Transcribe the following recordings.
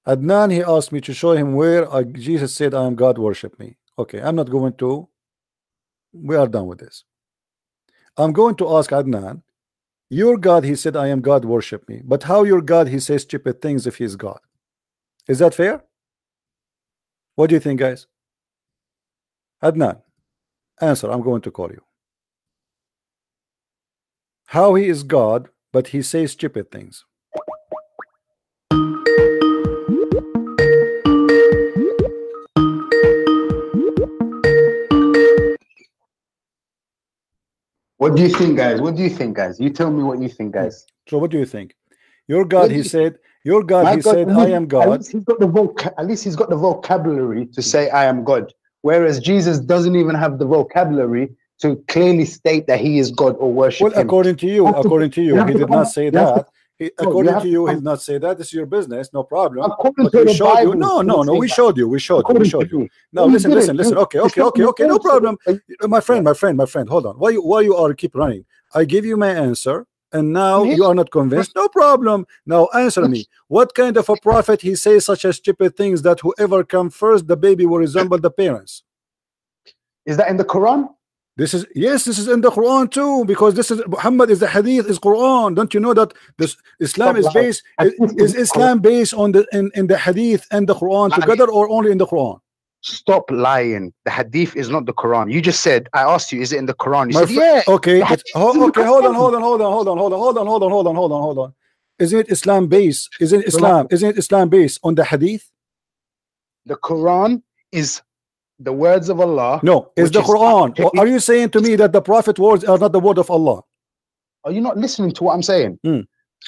Adnan, he asked me to show him where Jesus said, I am God, worship me. Okay, I'm not going to. We are done with this. I'm going to ask Adnan, your God, he said, I am God, worship me. But how your God, he says stupid things if he's God? Is that fair? What do you think, guys? Adnan, answer. I'm going to call you. How he is God, but he says stupid things. What do you think, guys? What do you think, guys? You tell me what you think, guys. So what do you think? Your God, he said, your God, he said, I am God. At least he's got the vocabulary to say I am God. Whereas Jesus doesn't even have the vocabulary to clearly state that he is God or worship him. According to you, he did not say that. According to you, he did not say that. This is your business, no problem. But we showed you. No, we showed you. We showed you. Now listen. Okay. No problem. My friend. Hold on. Why you are keep running? I give you my answer, and now you are not convinced. No problem. Now answer me. What kind of a prophet he says such as stupid things that whoever come first, the baby will resemble the parents? Is that in the Quran? This is in the Quran too, because this is Muhammad is the Hadith is Quran. Don't you know that this Islam is based is Islam based on the in the Hadith and the Quran together, or only in the Quran? Stop lying. The Hadith is not the Quran. You just said, I asked you, is it in the Quran? You said, yeah. Okay. Okay. Hold on. Isn't it Islam based? Isn't it Islam based on the Hadith? The Quran is the words of Allah. No, it's the Quran. Are you saying to me that the Prophet words are not the word of Allah? Are you not listening to what I'm saying?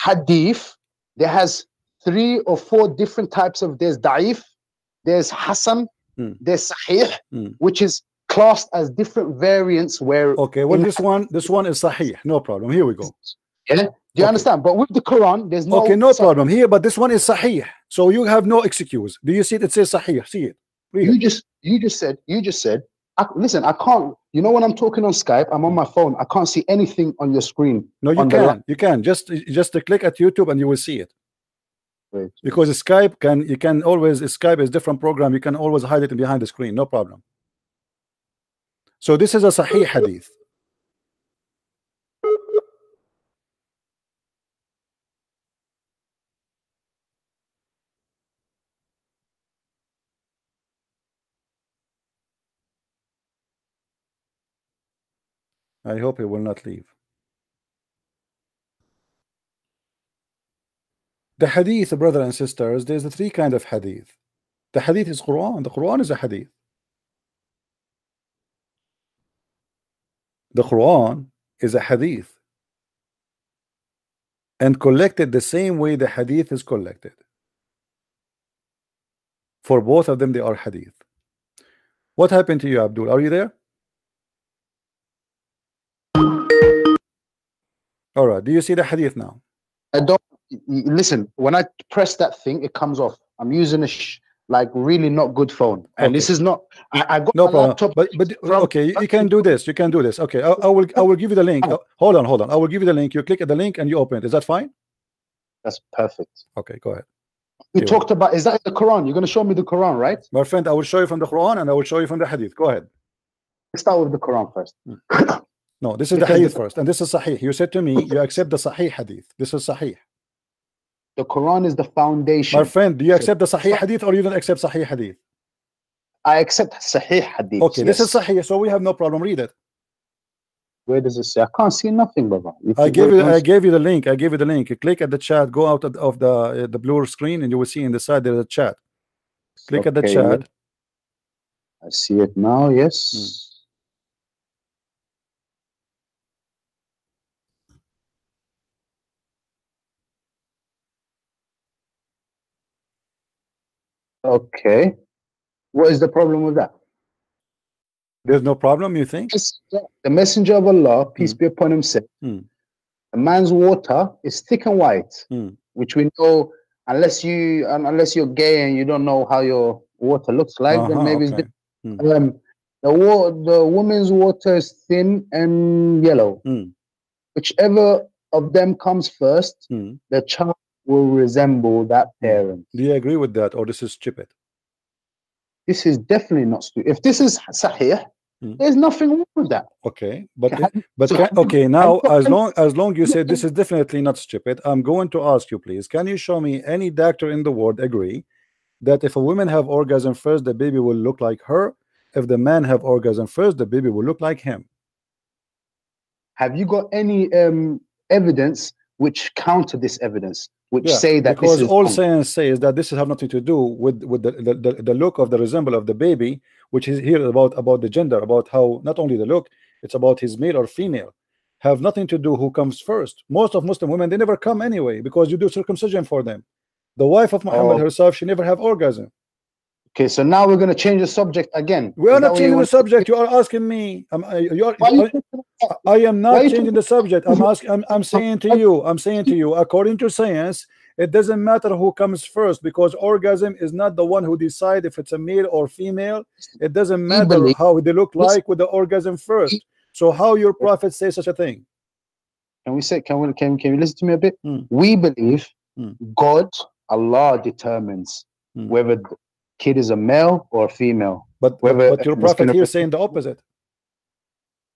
Hadith, there has 3 or 4 different types of, there's da'if, there's hasan, there's sahih, which is classed as different variants where. Okay, well this one is sahih, no problem. Here we go. Yeah, do you understand? But with the Quran, there's no. Okay, no problem here, but this one is sahih, so you have no excuse. Do you see it? It says sahih. See it. You just said. Listen, I can't. You know when I'm talking on Skype, I'm on my phone. I can't see anything on your screen. No, you can. You can just click at YouTube and you will see it. Wait. Because Skype you can always Skype is different program. You can always hide it behind the screen. No problem. So this is a Sahih hadith. I hope he will not leave. The hadith, brother and sisters, there's 3 kind of hadith. The hadith is Quran. The Quran is a hadith. The Quran is a hadith and collected the same way the hadith is collected. For both of them, they are hadith. What happened to you, Abdul? Are you there? All right. Do you see the hadith now? I don't. Listen, when I press that thing, it comes off. I'm using a like really not good phone, and this is not. I got no problem. But okay, you can do this. You can do this. Okay, I will give you the link. Hold on. I will give you the link. You click at the link and you open it. Is that fine? That's perfect. Okay, go ahead. You talked about, is that the Quran? You're going to show me the Quran, right? My friend, I will show you from the Quran and I will show you from the hadith. Go ahead. Let's start with the Quran first. No, this is the hadith first, and this is Sahih. You said to me, you accept the Sahih hadith. This is Sahih. The Quran is the foundation. My friend, do you accept the Sahih hadith or you don't accept Sahih hadith? I accept Sahih hadith. Okay, yes. This is Sahih, so we have no problem. Read it. Where does it say? I can't see nothing, brother. I gave you the link. I gave you the link. You click at the chat, go out of the blue screen, and you will see in the side there's a chat. Click at the chat. I see it now, yes. Okay. What is the problem with that? There's no problem, you think? The Messenger of Allah, peace be upon him, said, a man's water is thick and white, which we know, unless you're gay and you don't know how your water looks like, then maybe it's different. The woman's water is thin and yellow. Whichever of them comes first, the child will resemble that parent. Do you agree with that, or this is stupid? This is definitely not stupid. If this is Sahih, there's nothing wrong with that. Okay, okay, now as long you say this is definitely not stupid, I'm going to ask you, please, can you show me any doctor in the world agree that if a woman have orgasm first, the baby will look like her? If the man have orgasm first, the baby will look like him. Have you got any evidence which counter this evidence, which say that because this is all wrong? science says that this have nothing to do with the look of the resemblance of the baby, which is here about the gender, about how not only the look, it's about his male or female, have nothing to do who comes first. Most of Muslim women, they never come anyway, because you do circumcision for them. The wife of Muhammad herself, she never have orgasm. Okay, so now we're going to change the subject again. We are not changing the subject. You are asking me. I am not changing the subject. I'm saying to you, according to science, it doesn't matter who comes first, because orgasm is not the one who decide if it's a male or female. It doesn't matter how they look like with the orgasm first. So how your prophet say such a thing? Can we listen to me a bit? We believe God, Allah determines whether the kid is a male or a female. But your prophet here is saying the opposite.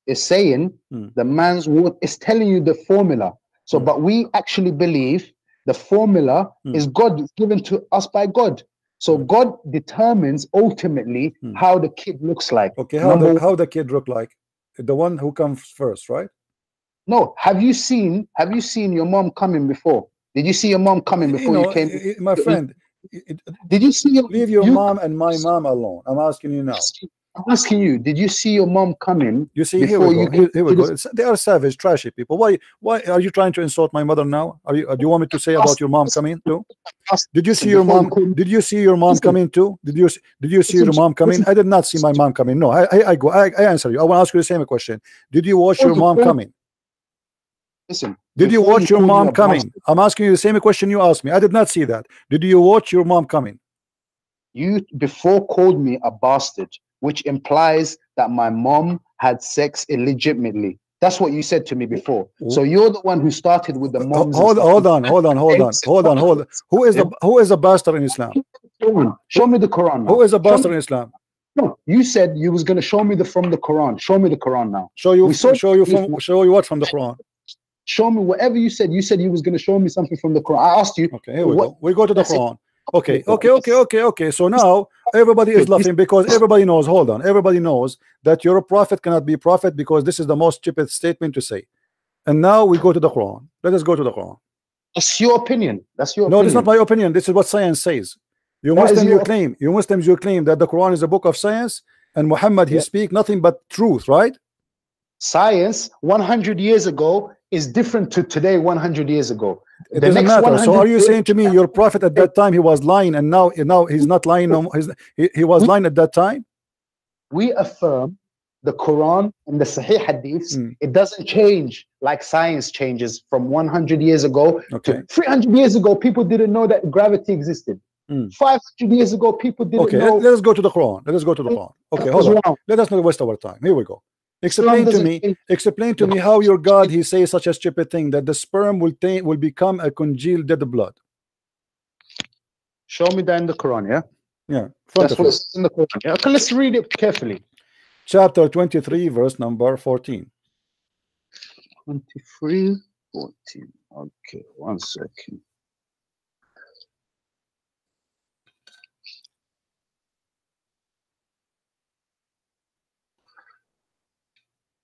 It's saying the man's word is telling you the formula. So, but we actually believe the formula is God, given to us by God. So God determines ultimately how the kid looks like. Okay, how the kid look like? The one who comes first, right? No. Have you seen your mom coming before? Did you see your mom coming before you came? My friend, did you see leave your mom and my mom alone? I'm asking you now. I'm asking you, did you see your mom coming? You see, here we go. They are savage, trashy people. Why are you trying to insult my mother now? Do you want me to say about your mom coming too? Did you see your mom? Did you see your mom coming too? Did you see your mom coming? I did not see my mom coming. No, I answer you. I want to ask you the same question. Did you watch your mom coming? Listen. Did you watch your mom coming? I'm asking you the same question you asked me. I did not see that. Did you watch your mom coming? You before called me a bastard, which implies that my mom had sex illegitimately. That's what you said to me before. So you're the one who started with the moms. Hold on. Who is a bastard in Islam? Show me the Quran now. Who is a bastard in Islam? No, you said you was going to show me from the Quran. Show me the Quran now. Show you what from the Quran? Show me whatever you said. You said you was going to show me something from the Quran. I asked you. Okay, here we go. We go to the Quran. Okay. So now everybody is laughing because everybody knows. Hold on. Everybody knows that your prophet cannot be prophet because this is the most stupid statement to say. And now we go to the Quran. Let us go to the Quran. That's your opinion. That's your No, opinion. it's not my opinion. This is what science says. You Muslims, you claim that the Quran is a book of science, and Muhammad he speak nothing but truth, right? Science 100 years ago is different to today 100 years ago. It doesn't matter. So are you saying to me your prophet at that time he was lying, and now he's not lying no more? He was lying at that time? We affirm the Quran and the Sahih Hadiths. It doesn't change like science changes from 100 years ago to 300 years ago. People didn't know that gravity existed. 500 years ago, people didn't know. Let us go to the Quran. Okay, hold on. Let us not waste our time. Here we go. Explain to me how your God he says such a stupid thing that the sperm will become a congealed dead blood. Show me that in the Quran, yeah. That's what's in the Quran. Yeah? Okay, let's read it carefully. Chapter 23, verse number 14. 23, 14. Okay, 1 second.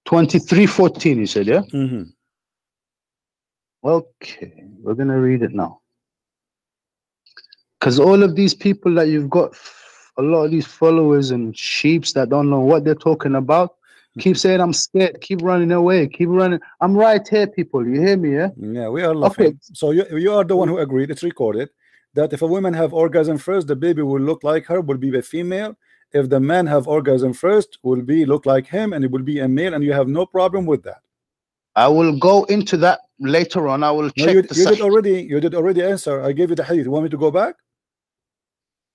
(23:14) you said, yeah? Okay, we're gonna read it now. Because all of these people that you've got, a lot of these followers and sheeps that don't know what they're talking about, keep saying I'm scared, keep running away, keep running. I'm right here, people. You hear me, yeah? Yeah, we are laughing. Okay. So you are the one who agreed, it's recorded, that if a woman have orgasm first, the baby will look like her, will be a female. If the man have orgasm first, will be look like him, and it will be a male, and you have no problem with that. I will go into that later on. I will check. You did already answer. I gave you the hadith. You want me to go back?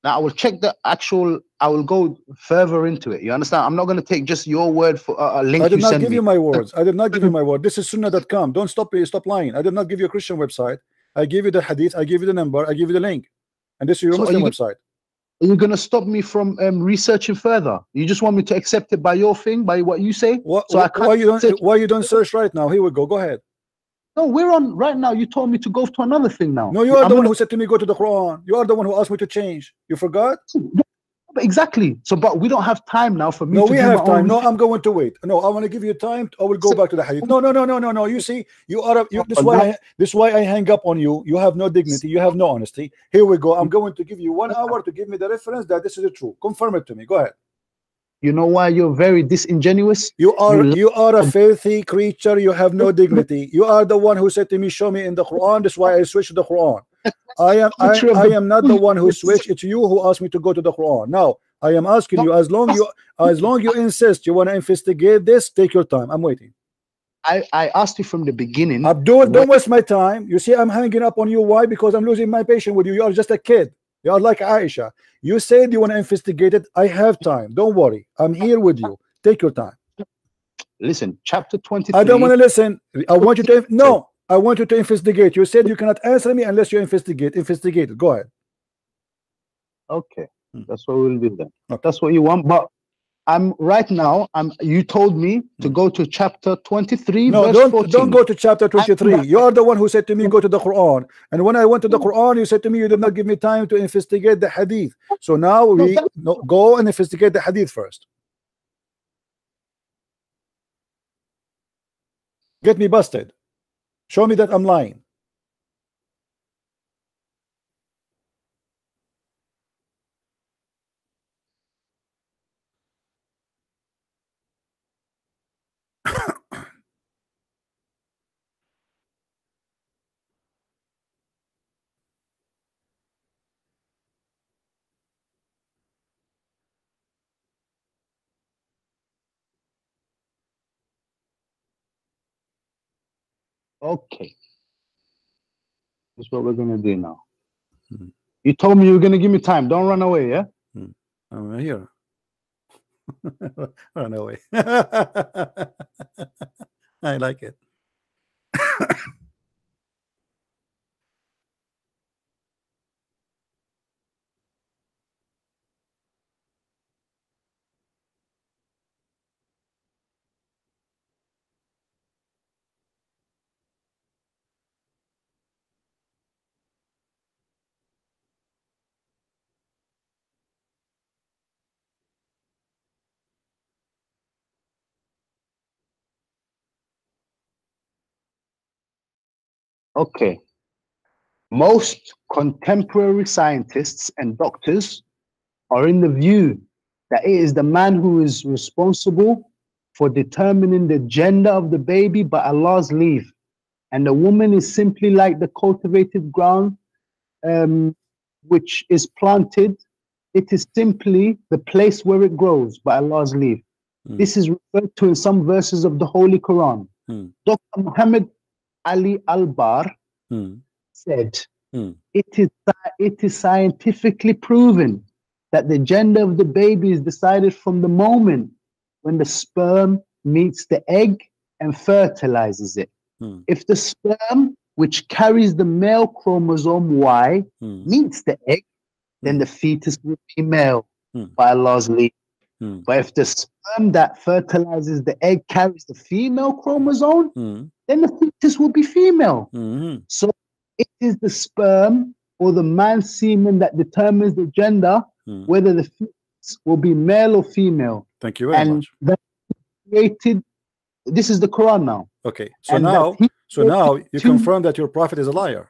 Now I will check the actual. I will go further into it. You understand? I'm not going to take just your word for a link. I did not give you my words. I did not give you my word. This is sunnah.com. Don't stop lying. I did not give you a Christian website. I give you the hadith, I give you the number, I give you the link, and this is your Muslim website. Are you gonna stop me from researching further? You just want me to accept it by your thing, by what you say? Why you don't search right now? Here we go. Go ahead. No, we're on right now. You told me to go to another thing now. No, you are the one who said to me go to the Quran. You are the one who asked me to change. You forgot? Exactly. So, but we don't have time now for me. No, we have time. No, I'm going to wait. No, I want to give you time. I will go back to the hadith. No. You see, this is why I hang up on you. You have no dignity. You have no honesty. Here we go. I'm going to give you 1 hour to give me the reference that this is the truth. Confirm it to me. Go ahead. You know why you're very disingenuous? You are a filthy creature. You have no dignity. You are the one who said to me, show me in the Quran. That's why I switched to the Quran. I am not the one who switched. It's you who asked me to go to the Quran. Now I am asking you, as long you insist you want to investigate this, take your time. I'm waiting. I asked you from the beginning. Abdul, don't waste my time. You see, I'm hanging up on you. Why? Because I'm losing my patience with you. You are just a kid. You are like Aisha. You said you want to investigate it. I have time. Don't worry. I'm here with you. Take your time. Listen, chapter 23. I don't want to listen. I want you to no. I want you to investigate. You said you cannot answer me unless you investigate. Investigate it. Go ahead. Okay, that's what we'll do then. Okay. That's what you want. But I'm right now. You told me to go to chapter 23. No, verse don't go to chapter 23. You are the one who said to me go to the Quran. And when I went to the Quran, you said to me you did not give me time to investigate the hadith. So now we go and investigate the hadith first. Get me busted. Show me that I'm lying. Okay. That's what we're gonna do now. You told me you were gonna give me time. Don't run away, yeah? I'm here. Run away. I like it. Okay. Most contemporary scientists and doctors are in the view that it is the man who is responsible for determining the gender of the baby by Allah's leave. And the woman is simply like the cultivated ground which is planted. It is simply the place where it grows by Allah's leave. This is referred to in some verses of the Holy Quran. Dr. Muhammad Ali Al-Bar said, it is scientifically proven that the gender of the baby is decided from the moment when the sperm meets the egg and fertilizes it. If the sperm, which carries the male chromosome Y, meets the egg, then the fetus will be male by Allah's leave. But if the sperm that fertilizes the egg carries the female chromosome, then the fetus will be female. So it is the sperm or the man's semen that determines the gender, whether the fetus will be male or female. Thank you very much. Created. This is the Quran now. Okay, so now you confirm that your prophet is a liar.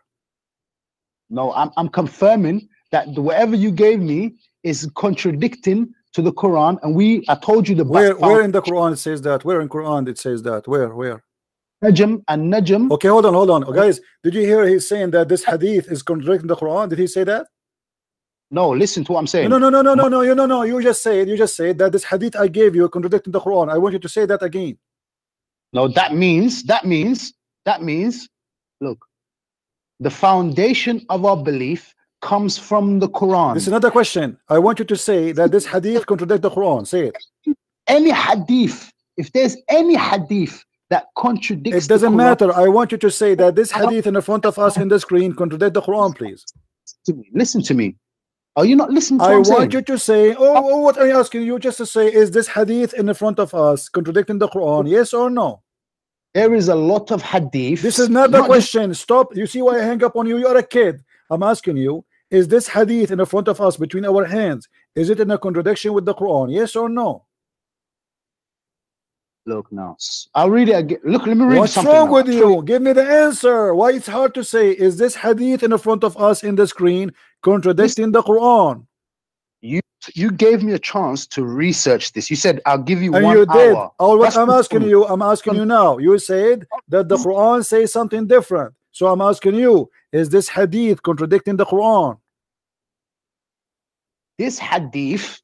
No, I'm confirming that whatever you gave me is contradicting to the Quran, and I told you the where in the Quran it says that? Where in Quran it says that? Where? Najm and Najm. Okay, hold on, guys. Did you hear he's saying that this hadith is contradicting the Quran? Did he say that? No, listen to what I'm saying. No. You just said that this hadith I gave you contradicting the Quran. I want you to say that again. No, that means, look, the foundation of our belief comes from the Quran. This is another question. I want you to say that this hadith contradicts the Quran. Say it. Any hadith, if there's any hadith that contradicts. It doesn't matter. I want you to say that this hadith in the front of us in the screen contradicts the Quran, please. Listen to me. Are you not listening to what I'm saying? I want you to say, what are you asking you just to say? Is this hadith in the front of us contradicting the Quran? Yes or no? There is a lot of hadith. This is not the question. Stop. You see why I hang up on you? You are a kid. I'm asking you, is this hadith in the front of us between our hands, is it in a contradiction with the Quran? Yes or no? Look now. I'll read it again. Look, let me read What's something. What's wrong with you? Give me the answer. Why it's hard to say? Is this hadith in the front of us in the screen contradicting the Quran? You gave me a chance to research this. You said I'll give you and 1 you did. hour. Oh, what I'm asking you now. You said that the Quran says something different. So I'm asking you, is this hadith contradicting the Quran? This hadith,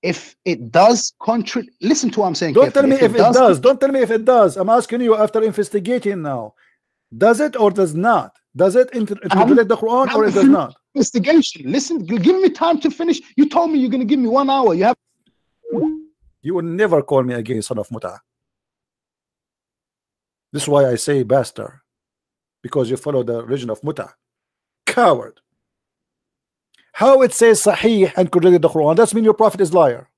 if it does listen to what I'm saying. Don't tell me if it does. Don't tell me if it does. I'm asking you after investigating now. Does it or does not? Does it contradict the Quran or it does not? Investigation. Listen, give me time to finish. You told me you're going to give me 1 hour. You will never call me again son of Mut'ah. This is why I say bastard, because you follow the religion of Mut'ah. Coward. How it says Sahih and contradicted the Quran? That's mean your prophet is liar.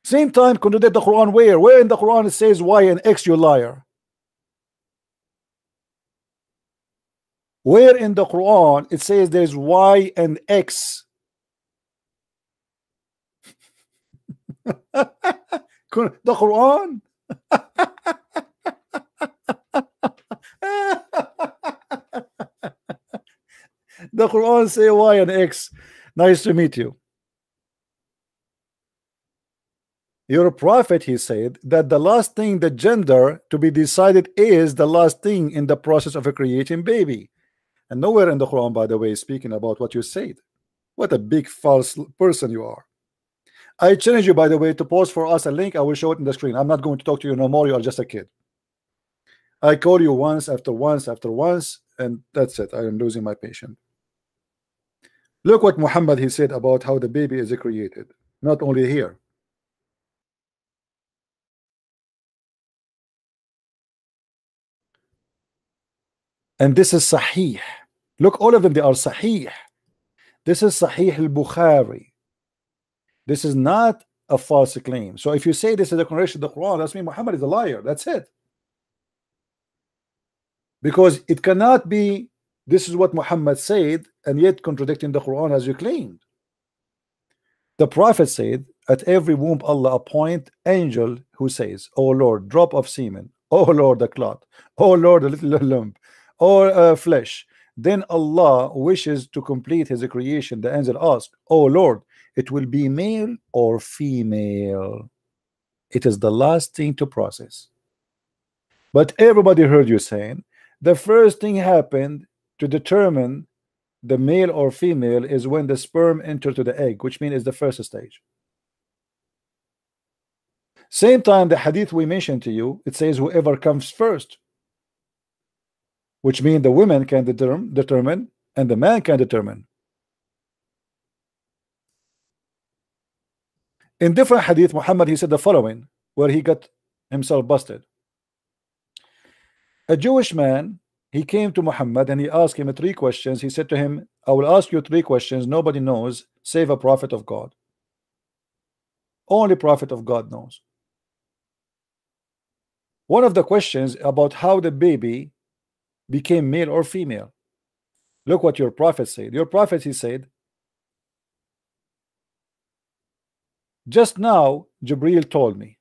Same time contradict the Quran where? Where in the Quran it says Y and X, you liar? Where in the Quran it says there's Y and X? The Quran? The Quran say Y and X. Nice to meet you. Your prophet, he said that the last thing, the gender to be decided, is the last thing in the process of a creating baby. And nowhere in the Quran, by the way, speaking about what you said. What a big false person you are. I challenge you, by the way, to post for us a link. I will show it in the screen. I'm not going to talk to you no more. You are just a kid. I call you once after once after once, and that's it. I am losing my patience. Look what Muhammad he said about how the baby is created. Not only here. And this is Sahih. Look, all of them, they are Sahih. This is Sahih al-Bukhari. This is not a false claim. So if you say this is a contradiction of the Quran, that's mean Muhammad is a liar. That's it. Because it cannot be this is what Muhammad said and yet contradicting the Quran as you claimed. The Prophet said, at every womb Allah appoint angel who says, oh Lord, drop of semen, oh Lord, the clot, oh Lord, a little lump, or flesh. Then Allah wishes to complete his creation. The angel asks, oh Lord, it will be male or female. It is the last thing to process. But everybody heard you saying the first thing happened to determine the male or female is when the sperm enter to the egg, which means is the first stage. Same time the hadith we mentioned to you, it says whoever comes first, which means the women can determine and the man can determine. In different hadith, Muhammad he said the following, where he got himself busted. A Jewish man, he came to Muhammad and he asked him 3 questions. He said to him, I will ask you 3 questions nobody knows save a prophet of God. Only prophet of God knows. One of the questions about how the baby became male or female. Look what your prophet said. Your prophet, he said, just now Jibreel told me.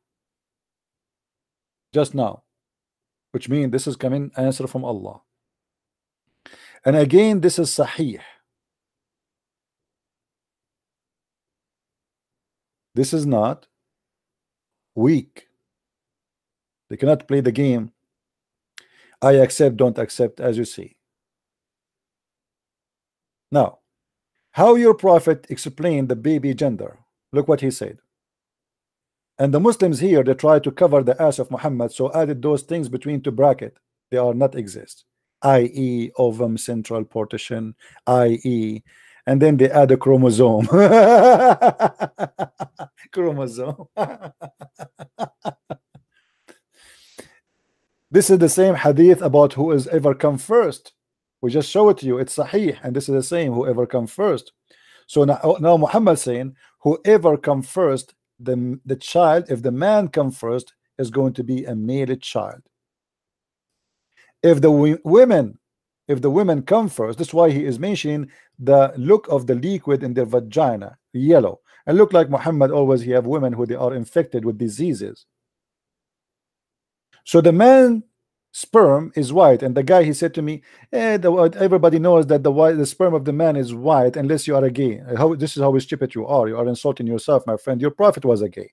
Just now. Which means this is coming answer from Allah. And again, this is Sahih. This is not weak. They cannot play the game I accept, don't accept, as you see. Now, how your prophet explained the baby gender? Look what he said. And the Muslims here, they try to cover the ass of Muhammad, so added those things between to bracket. They are not exist, i.e. ovum central partition, i.e. and then they add a chromosome. Chromosome. This is the same hadith about who is ever come first. We just show it to you. It's Sahih, and this is the same, whoever come first. So now Muhammad saying whoever come first, the child, if the man come first, is going to be a male child. If the women come first, that's why he is mentioning the look of the liquid in their vagina, yellow. And look like Muhammad always, he have women who they are infected with diseases. So the man sperm is white, and the guy, he said to me, everybody knows that the sperm of the man is white unless you are a gay. This is how stupid you are. You are insulting yourself, my friend. Your prophet was a gay,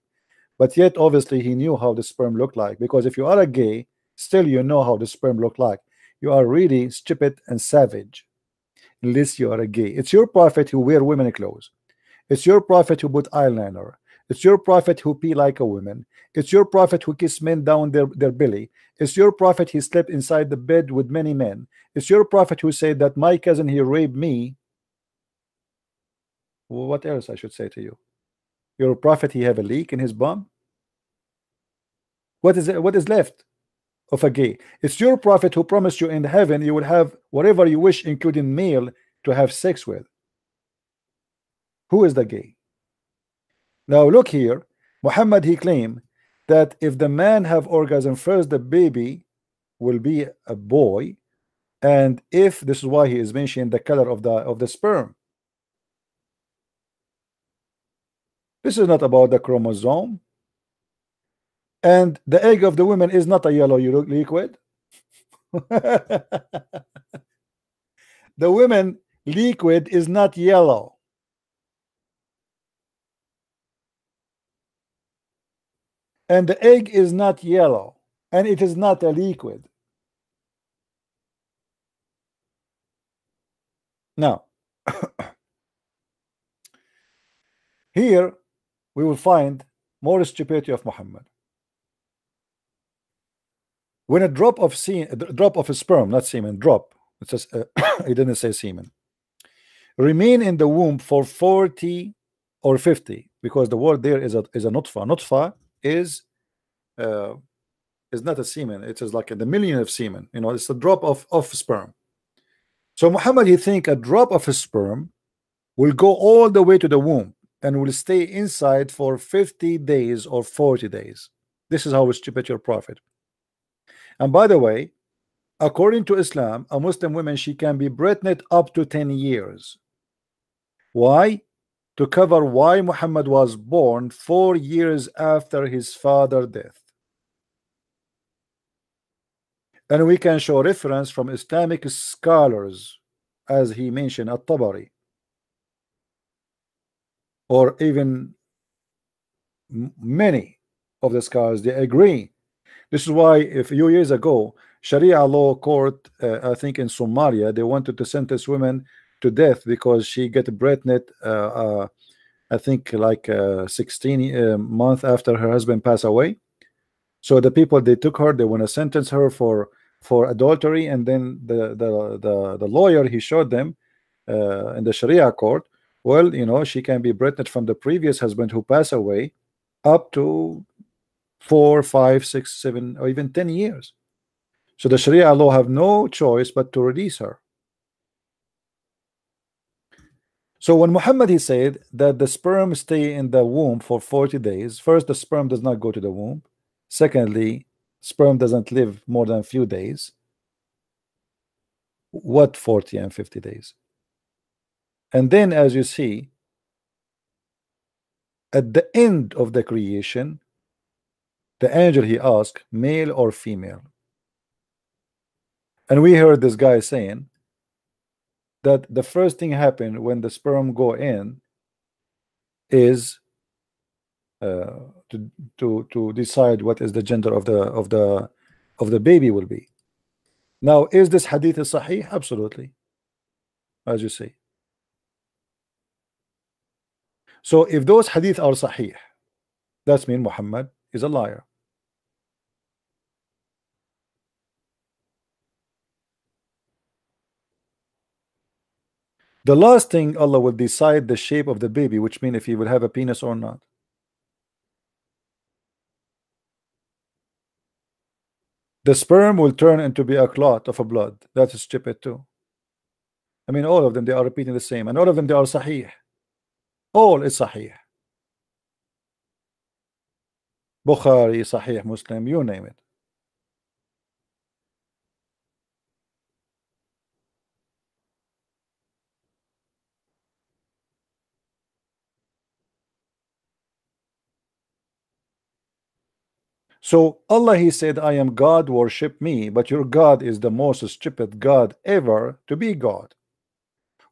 but yet obviously he knew how the sperm looked like, because if you are a gay, still you know how the sperm looked like. You are really stupid and savage unless you are a gay. It's your prophet who wear women clothes. It's your prophet who put eyeliner. It's your prophet who pee like a woman. It's your prophet who kiss men down their belly. It's your prophet he slept inside the bed with many men. It's your prophet who said that my cousin, he raped me. Well, what else I should say to you? Your prophet, he have a leak in his bum. What is left of a gay? It's your prophet who promised you in heaven you will have whatever you wish, including male, to have sex with. Who is the gay? Now look here, Muhammad, he claimed that if the man have orgasm first, the baby will be a boy, and if this is why he is mentioning the color of the sperm. This is not about the chromosome, and the egg of the woman is not a yellow liquid. The women liquid is not yellow. And the egg is not yellow, and it is not a liquid. Now, here we will find more stupidity of Muhammad. When a drop of sperm, not semen, drop, it says, he didn't say semen, remain in the womb for 40 or 50, because the word there is a nutfa. Nutfa is not a semen. It is like the million of semen. You know, it's a drop of sperm. So Muhammad, he think a drop of sperm will go all the way to the womb and will stay inside for 50 days or 40 days. This is how stupid your prophet. And by the way, according to Islam, a Muslim woman, she can be pregnant up to 10 years. Why? To cover why Muhammad was born 4 years after his father's death. And we can show reference from Islamic scholars, as he mentioned at Tabari, or even many of the scholars, they agree. This is why a few years ago, Sharia law court, I think in Somalia, they wanted to sentence women to death because she got pregnant, I think like 16 months after her husband passed away. So the people, they took her, they want to sentence her for adultery, and then the lawyer, he showed them in the Sharia court, well, you know, she can be pregnant from the previous husband who passed away up to 4, 5, 6, 7, or even 10 years. So the Sharia law have no choice but to release her. So when Muhammad, he said that the sperm stay in the womb for 40 days, first, the sperm does not go to the womb. Secondly, sperm doesn't live more than a few days. What 40 and 50 days? And then, as you see, at the end of the creation, the angel, he asked, male or female? And we heard this guy saying that the first thing happened when the sperm go in is to decide what is the gender of the baby will be. Now, is this hadith sahih? Absolutely, as you see. So if those hadith are sahih, that means Muhammad is a liar. The last thing, Allah will decide the shape of the baby, which means if he will have a penis or not. The sperm will turn into be a clot of a blood. That is stupid too. I mean, all of them, they are repeating the same, and all of them, they are Sahih. All is Sahih. Bukhari, Sahih, Muslim, you name it. So Allah, he said, I am God, worship me, but your God is the most stupid God ever to be God.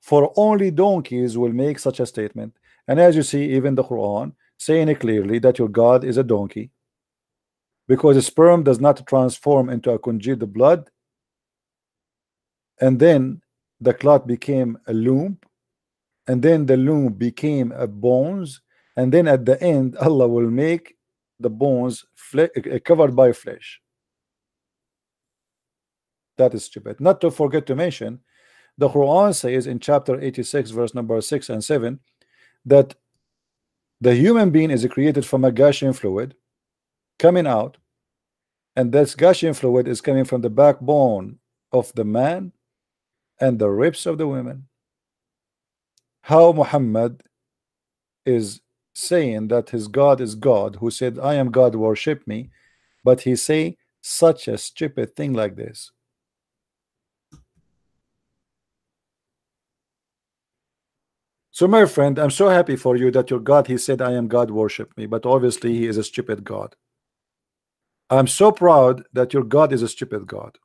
For only donkeys will make such a statement. And as you see, even the Quran saying it clearly that your God is a donkey, because the sperm does not transform into a congealed blood, and then the clot became a lump, and then the lump became a bones, and then at the end Allah will make the bones covered by flesh. That is stupid. Not to forget to mention, the Quran says in chapter 86 verse number 6 and 7 that the human being is created from a gushing fluid coming out, and this gushing fluid is coming from the backbone of the man and the ribs of the women. How Muhammad is saying that his God is God, who said, I am God, worship me, but he say such a stupid thing like this? So my friend, I'm so happy for you that your God, he said, I am God, worship me, but obviously he is a stupid God. I'm so proud that your God is a stupid God.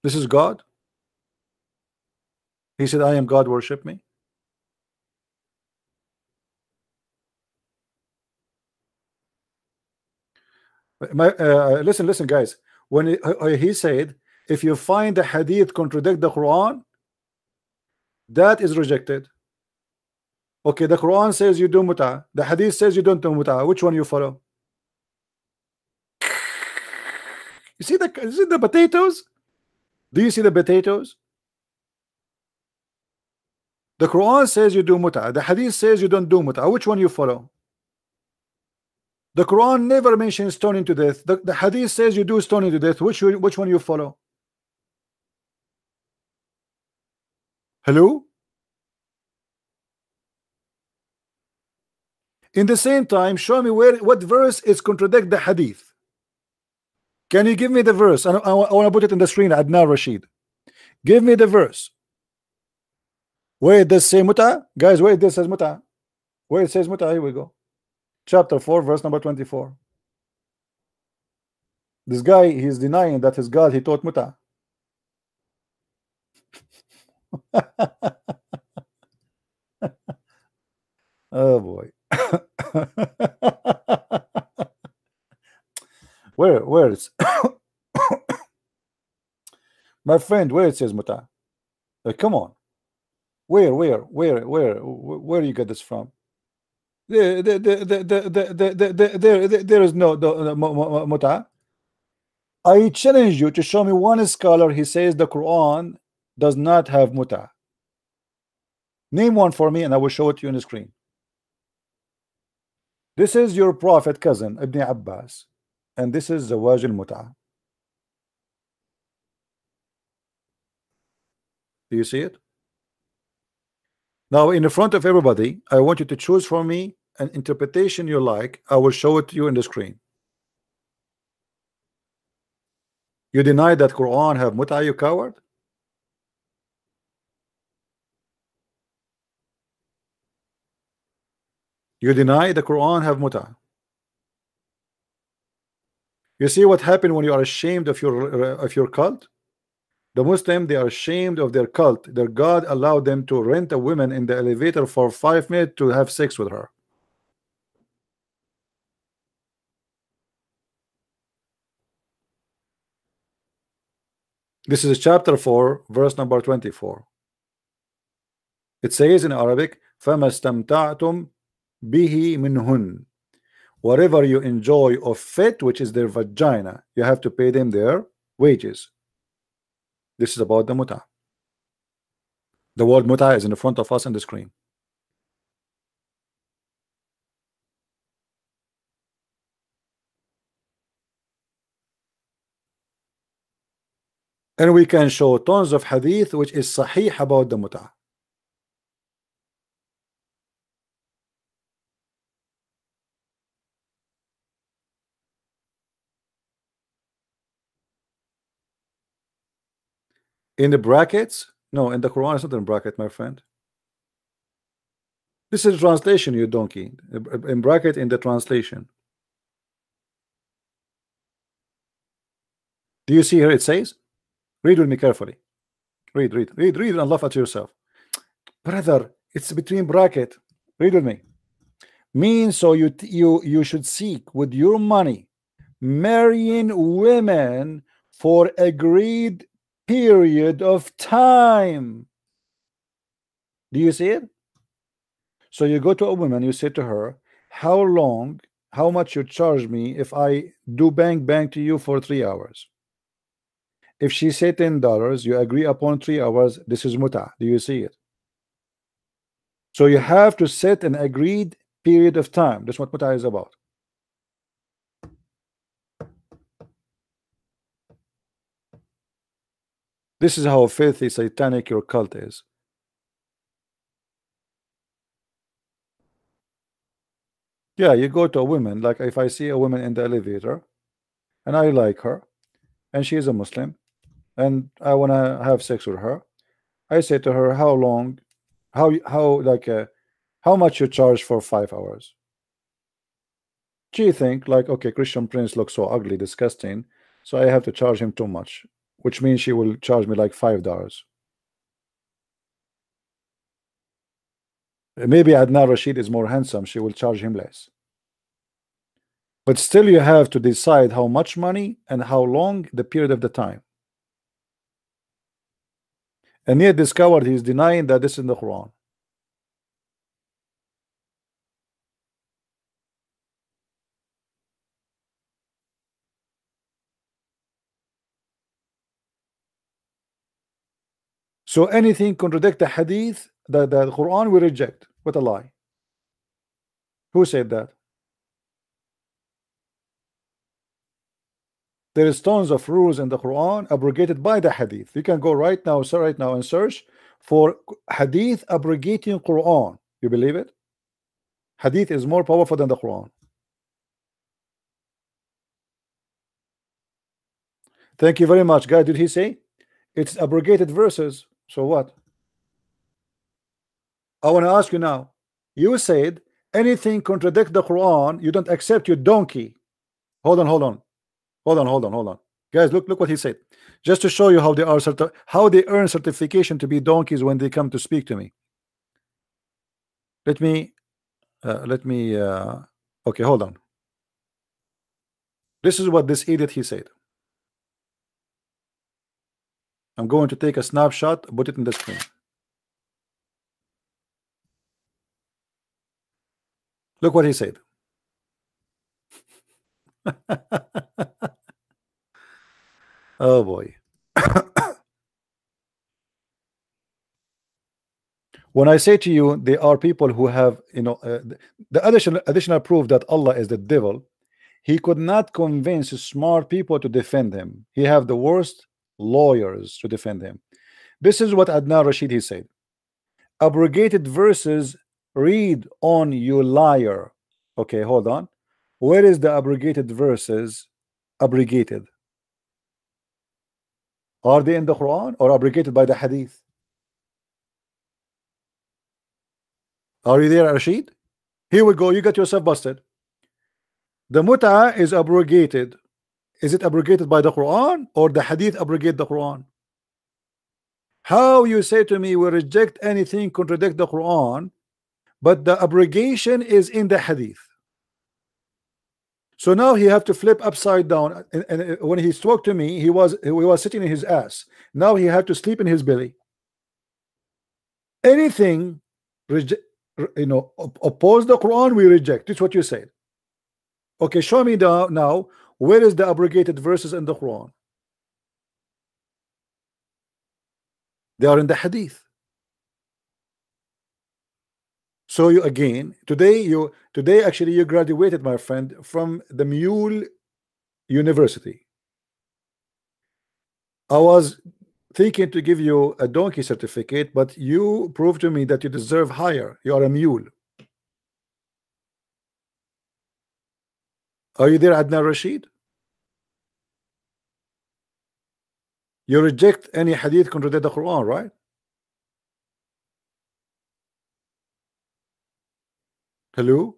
This is God. He said, I am God, worship me. Listen, guys. When he said, if you find the hadith contradict the Quran, that is rejected. Okay, the Quran says you do muta, the hadith says you don't do muta. Which one you follow? You see the potatoes? Do you see the potatoes? The Quran says you do muta, the hadith says you don't do muta. Which one you follow? The Quran never mentions stoning to death. The hadith says you do stoning to death. Which one you follow? Hello? In the same time, show me what verse is contradict the hadith. Can you give me the verse? I want to put it in the screen. Adnan Rashid, give me the verse where it does say muta. Guys, where it says muta, where it says muta. Here we go, chapter 4 verse number 24. This guy, he's denying that his God, he taught muta. Oh boy. Where it's my friend, where it says muta? Come on, where you get this from? There is no muta. I challenge you to show me one scholar he says the Quran does not have muta. Name one for me and I will show it to you on the screen. This is your prophet cousin Ibn Abbas, and this is Zawaj al-Muta. Do you see it? Now in the front of everybody, I want you to choose for me an interpretation you like. I will show it to you in the screen. You deny that Quran have muta, you coward? You deny the Quran have muta. You see what happened when you are ashamed of your cult? The Muslim, they are ashamed of their cult. Their God allowed them to rent a woman in the elevator for 5 minutes to have sex with her. This is chapter 4 verse number 24. It says in Arabic, فَمَا اسْتَمْتَعْتُمْ bihi minhun, whatever you enjoy of it, which is their vagina, you have to pay them their wages. This is about the muta. The word muta is in the front of us on the screen. And we can show tons of hadith which is sahih about the muta. In the brackets? No, in the Quran it's not in bracket, my friend. This is translation, you donkey. In bracket in the translation. Do you see here it says? Read with me carefully. Read and laugh at yourself. Brother, it's between bracket. Read with me. Means so you should seek with your money marrying women for agreed period of time. Do you see it? So you go to a woman, you say to her, how much you charge me if I do bang to you for 3 hours? If she say $10, you agree upon 3 hours. This is muta. Do you see it? So you have to set an agreed period of time. That's what muta is about. This is how filthy, satanic your cult is. Yeah, you go to a woman, like if I see a woman in the elevator and I like her and she is a Muslim and I want to have sex with her, I say to her, how much you charge for 5 hours? She think like, okay, Christian Prince looks so ugly, disgusting, so I have to charge him too much, which means she will charge me like $5. Maybe Adnan Rashid is more handsome, she will charge him less. But still you have to decide how much money and how long the period of the time. And yet discovered he's denying that this is in the Quran. So anything contradict the hadith, the Quran, we reject. What a lie. Who said that? There is tons of rules in the Quran abrogated by the hadith. You can go right now and search for hadith abrogating Quran. You believe it? Hadith is more powerful than the Quran. Thank you very much, guy. Did he say it's abrogated verses? So what? I want to ask you now. You said anything contradict the Quran, you don't accept, you donkey. Hold on. Guys, look what he said. Just to show you how they earn certification to be donkeys when they come to speak to me. Let me okay, hold on. This is what this idiot he said. I'm going to take a snapshot, put it in the screen. Look what he said. Oh boy. When I say to you, there are people who have, the additional proof that Allah is the devil. He could not convince smart people to defend him. He have the worst lawyers to defend him. This is what Adnan Rashid he said. Abrogated verses, read on, you liar. Okay, hold on. Where is the abrogated verses abrogated? Are they in the Quran or abrogated by the hadith? Are you there, Rashid? Here we go. You got yourself busted. The mut'ah is abrogated. Is it abrogated by the Quran or the hadith abrogate the Quran? How you say to me we reject anything contradict the Quran, but the abrogation is in the hadith? So now he have to flip upside down, and when he spoke to me, he was sitting in his ass. Now he had to sleep in his belly. Anything oppose the Quran, we reject. This is what you said. Okay, show me now where is the abrogated verses in the Quran. They are in the Hadith. So you again today actually you graduated, my friend, from the Mule University. I was thinking to give you a donkey certificate, but you proved to me that you deserve higher. You are a mule. Are you there, Adnan Rashid? You reject any hadith contradict the Quran, right? Hello?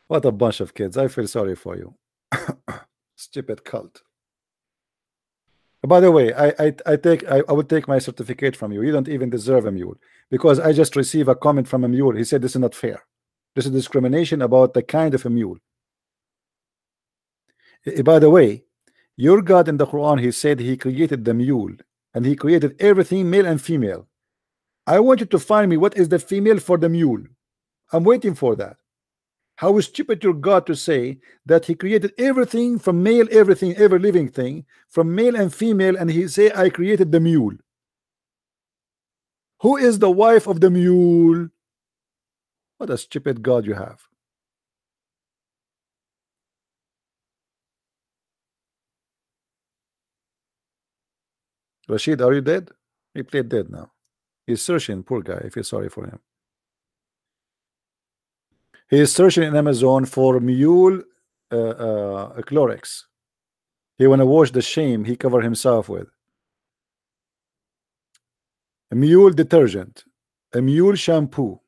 What a bunch of kids. I feel sorry for you. Stupid cult. By the way, I would take my certificate from you. You don't even deserve a mule, because I just received a comment from a mule. He said this is not fair. This is discrimination about the kind of a mule. By the way, your God in the Quran, he said he created the mule and he created everything male and female. I want you to find me what is the female for the mule. I'm waiting for that. How stupid your God to say that he created everything from male, everything, every living thing from male and female, and he say I created the mule. Who is the wife of the mule? What a stupid God you have. Rashid, are you dead? He played dead now. He's searching, poor guy. I feel sorry for him. He is searching in Amazon for mule Clorox. He want to wash the shame he covered himself with. A mule detergent, a mule shampoo.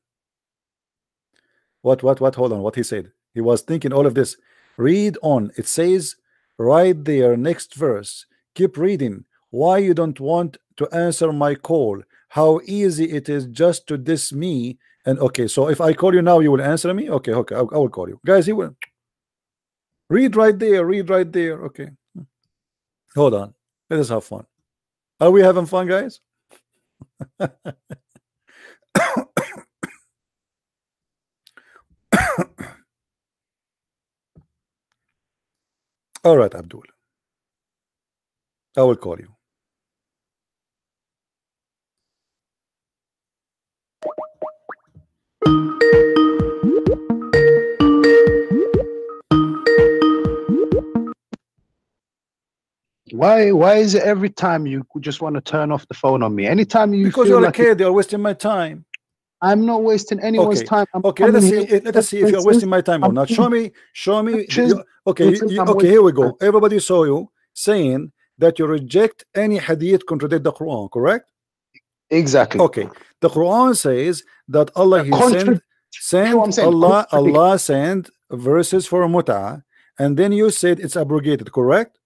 What? Hold on. What he said? He was thinking all of this. Read on. It says right there, next verse. Keep reading. Why you don't want to answer my call? How easy it is just to diss me. And okay, so if I call you now, you will answer me. Okay, I will call you, guys. He will read right there. Read right there. Okay, hold on. Let us have fun. Are we having fun, guys? All right, Abdul. I will call you. Why is it every time you just want to turn off the phone on me? Anytime you because feel you're like a kid, you're wasting my time. I'm not wasting anyone's time. Okay, let us see if you're wasting my time or not. Show me. Okay, here we go. Everybody saw you saying that you reject any hadith contradict the Quran, correct? Exactly. Okay, the Quran says that Allah Allah sent verses for mut'ah, and then you said it's abrogated, correct?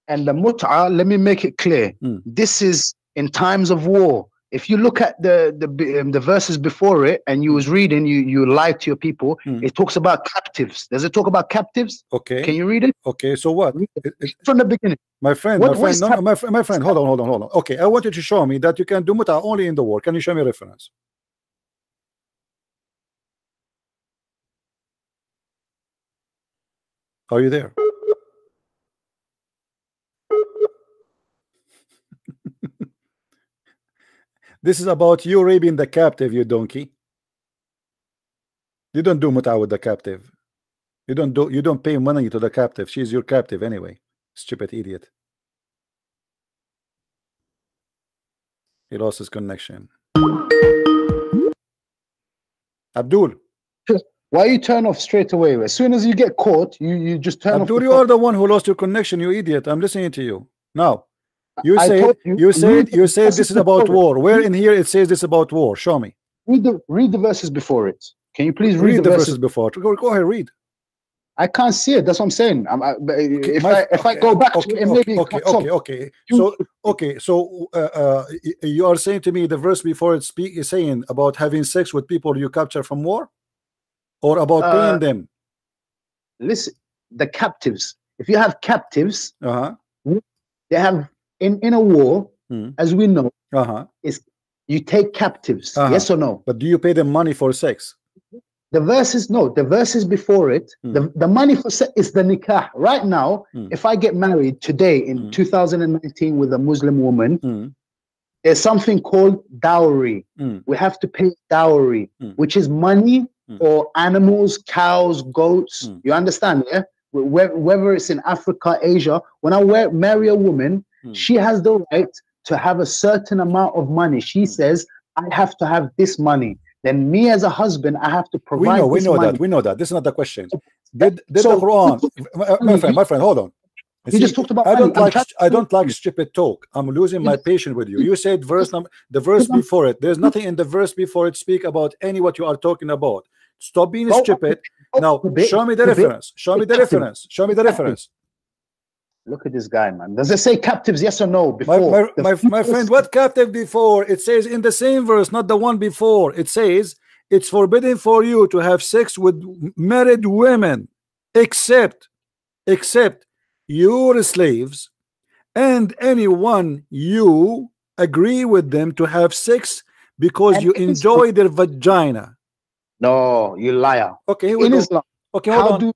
And the mut'ah, let me make it clear. This is in times of war. If you look at the verses before it and you was reading, you lied to your people. It talks about captives. Does it talk about captives? Okay. Can you read it? Okay. So what? From the beginning. My friend, my friend. Hold on. Okay, I want you to show me that you can do mut'ah only in the war. Can you show me a reference? Are you there? This is about you raping the captive, you donkey. You don't do mut'ah with the captive. You don't pay money to the captive. She's your captive anyway. Stupid idiot. He lost his connection. Abdul. Why you turn off straight away? As soon as you get caught, you just turn Abdul, off. you are the one who lost your connection, you idiot. I'm listening to you. Now, you said this is about war. Where in here it says this about war? Show me. Read the verses before it. Can you please read the verses before? Go ahead, read. I can't see it. That's what I'm saying. If I go back to it, maybe okay. So you are saying to me the verse before it is saying about having sex with people you capture from war, or about paying them? Listen, the captives. If you have captives, they have in a war, as we know, is You take captives, yes or no? But do you pay them money for sex? The verses, no, the verses before it, the money for sex is the nikah. Right now, if I get married today in 2019 with a Muslim woman, there's something called dowry. We have to pay dowry, which is money or animals, cows, goats. You understand, yeah? Whether it's in Africa, Asia, when I marry a woman, she has the right to have a certain amount of money. She says, I have to have this money. Then me as a husband, I have to provide. We know that. This is not the question. Did the Quran, my friend, hold on. You just talked about. I don't like stupid talk. I'm losing my patience with you. You said the verse before it. There's nothing in the verse before it speak about any what you are talking about. Stop being stupid. Now show me the reference. Show me the reference. Show me the reference. Look at this guy, man. Does it say captives, yes or no? Before my friend, what captive before? It says in the same verse, not the one before. It says it's forbidden for you to have sex with married women, except your slaves and anyone you agree with them to have sex because you enjoy their vagina. No, you liar. Okay, in Islam. Okay, hold on.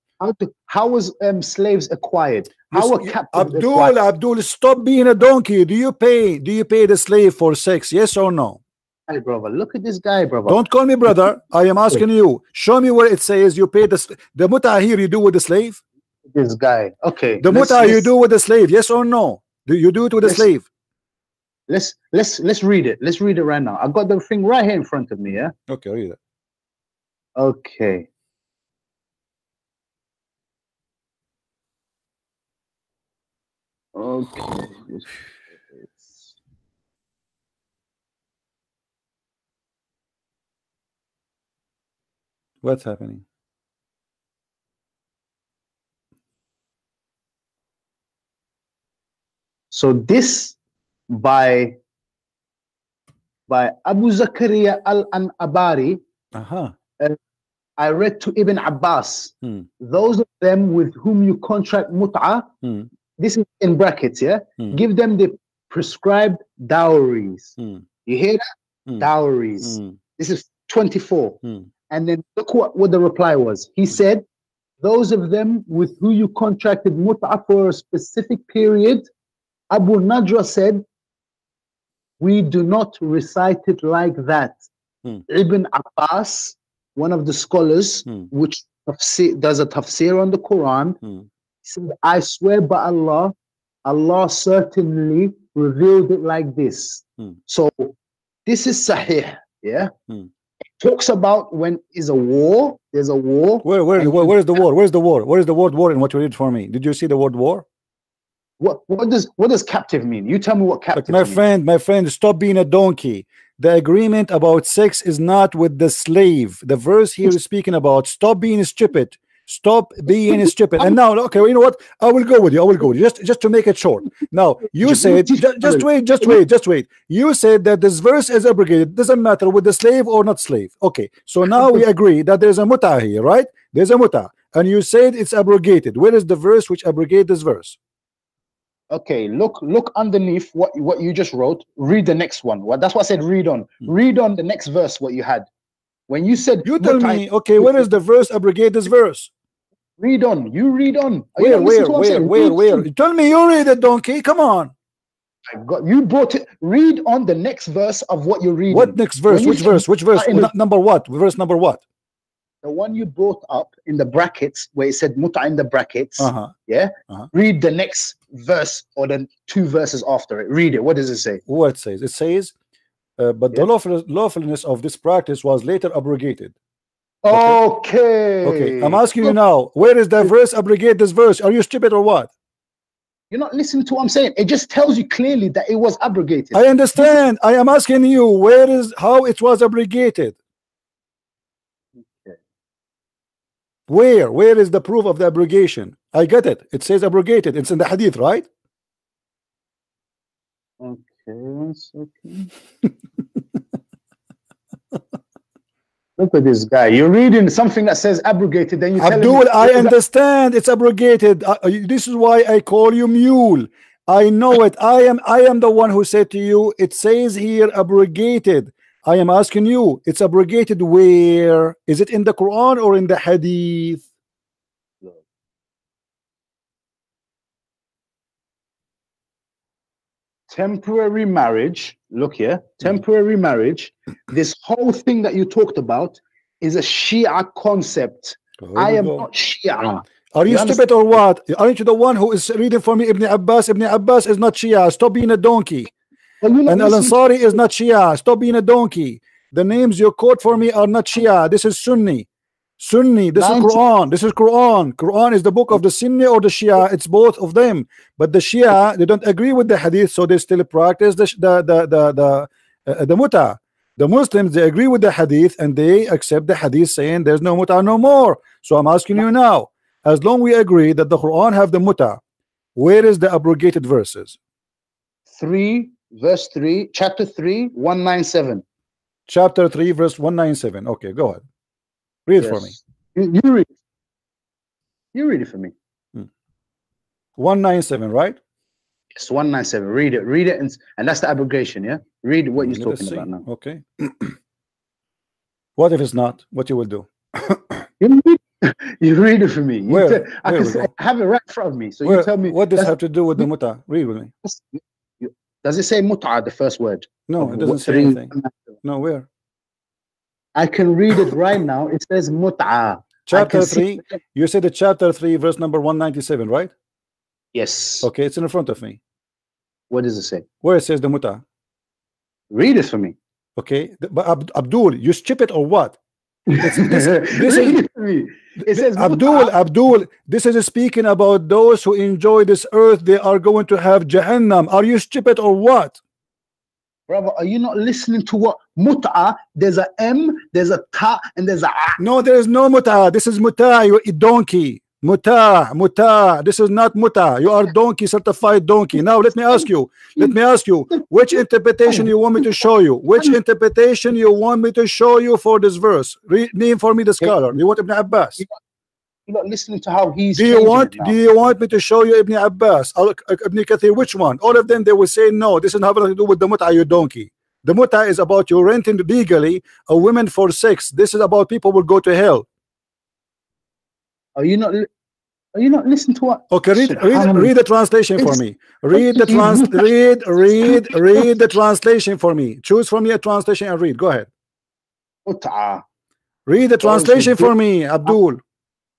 How was slaves acquired? How were captives acquired? Abdul, stop being a donkey. Do you pay the slave for sex? Yes or no? Hey, brother, look at this guy, brother. Don't call me brother. I am asking you. Show me where it says you pay the mut'ah here. You do with the slave. This guy. Okay. The mut'ah you do with the slave. Yes or no? Do you do it with the slave? Let's read it. Let's read it right now. I got the thing right here in front of me. Yeah. Okay, read it. Okay. Okay. What's happening? So this by Abu Zakaria al-Anbari. I read to Ibn Abbas. Those of them with whom you contract mut'ah. This is in brackets, yeah? Give them the prescribed dowries. You hear that? Dowries. This is 24. And then look what the reply was. He said, those of them with who you contracted mut'ah for a specific period, Abu Nadra said, we do not recite it like that. Ibn Abbas, one of the scholars, which does a tafsir on the Quran, said, I swear by Allah, Allah certainly revealed it like this. So this is Sahih, yeah? It talks about when is a war, there's a war. Where is the war? Where's the war? Where is the word war in what you read for me? Did you see the word war? What does captive mean? You tell me what captive means. My friend, stop being a donkey. The agreement about sex is not with the slave. The verse here is speaking about stop being stupid. Stop being stupid. And now, okay, you know what? I will go with you. Just to make it short. Now, you said, just wait. You said that this verse is abrogated. Doesn't matter with the slave or not slave. Okay, so now we agree that there's a mut'ah here, right? There's a mut'ah. And you said it's abrogated. Where is the verse which abrogates this verse? Okay, look underneath what you just wrote. Read the next one. That's what I said. Read on. Read on the next verse. What you had when you said. You tell me. Okay, where is the verse abrogate this verse? Read on. You read on. Where? Tell me you read it, donkey. Come on. You brought it. Read on the next verse of what you're reading. What next verse? Which verse? Number what? Verse number what? The one you brought up in the brackets where it said mut'ah in the brackets. Read the next verse or the two verses after it. Read it. What does it say? What it says? It says, but the lawfulness of this practice was later abrogated. Okay. I'm asking you now, where is the verse abrogate this verse? Are you stupid or what? You're not listening to what I'm saying. It just tells you clearly that it was abrogated. I understand. I am asking you, how it was abrogated? Where is the proof of the abrogation? I get it. It says abrogated. It's in the Hadith, right? Okay, 1 second. Look at this guy. You're reading something that says abrogated, then you tell Abdul, I understand it's abrogated. This is why I call you mule. I know it. I am the one who said to you, it says here abrogated. I am asking you, it's abrogated where? Is it in the Quran or in the Hadith? Temporary marriage, look here, temporary marriage, this whole thing that you talked about is a Shia concept. I am not Shia. Are you stupid or what? Aren't you the one who is reading for me Ibn Abbas? Ibn Abbas is not Shia. Stop being a donkey. And Al-Ansari is not Shia. Stop being a donkey. The names you quote for me are not Shia. This is Sunni. Sunni, this is Quran. This is Quran. Quran is the book of the Sunni or the Shia. It's both of them. But the Shia, they don't agree with the Hadith, so they still practice the muta. The Muslims, they agree with the Hadith and they accept the Hadith saying there's no muta no more. So I'm asking you now, as long we agree that the Quran have the muta, where is the abrogated verses? 3 verse 3, chapter 3, 197. Chapter 3 verse 197. Okay, go ahead. Read for me. You read. You read it for me. 197, right? Yes, 197. Read it. Read it, and that's the abrogation. Yeah. Read what you're talking about now. Okay. What if it's not? What you will do? You read it for me. I have it right in front of me. So you tell me. What does have to do with the muta? Read with me. Does it say muta, the first word? No, it doesn't say anything. No, where? I can read it right now. It says mut'a. Chapter 3. You said the chapter 3, verse number 197, right? Yes. Okay, it's in front of me. What does it say? Where it says the muta? Read it for me. Okay, but Abdul, you skip it or what? This it says Abdul, this is speaking about those who enjoy this earth. They are going to have Jahannam. Are you stupid or what? Brother, are you not listening to what mut'a? There's a M, there's a ta, and there's a a. No, there is no mut'a. This is mut'a. You donkey. Mut'a. This is not mut'a. You are donkey, certified donkey. Now let me ask you. Which interpretation you want me to show you? Which interpretation you want me to show you for this verse? Name for me the scholar. You want Ibn Abbas? You're not listening to how he's. Do you want me to show you Ibn Abbas, Ibn Kathir? Which one? All of them, they will say no. This is nothing to do with the mut'a, you donkey. The mut'a is about you renting legally a woman for sex. This is about people will go to hell. Are you not listening to what? Okay, read the translation for me. Read the translation for me. Choose from me a translation and read. Go ahead. Read the translation for me, Abdul.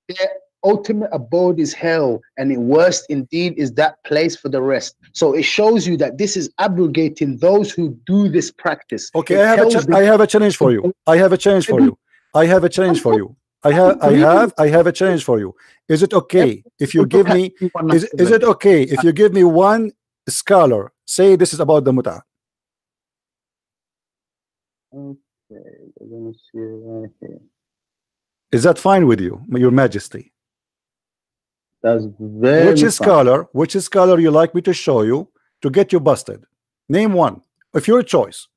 Their ultimate abode is hell, and the worst indeed is that place for the rest. So it shows you that this is abrogating those who do this practice. Okay, I have a challenge for you. I have a challenge for you. I have a challenge for you. I have a challenge for you. Is it okay if you give me? Is it okay if you give me one scholar say this is about the muta? Okay, we're gonna see right here. Is that fine with you, Your Majesty? That's very Which scholar you like me to show you to get you busted? Name one, if your choice.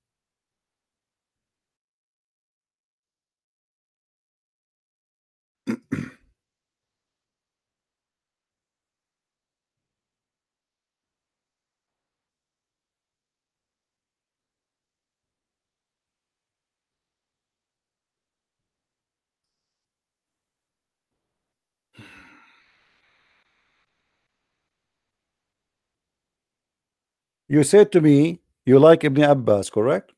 You said to me you like Ibn Abbas, correct?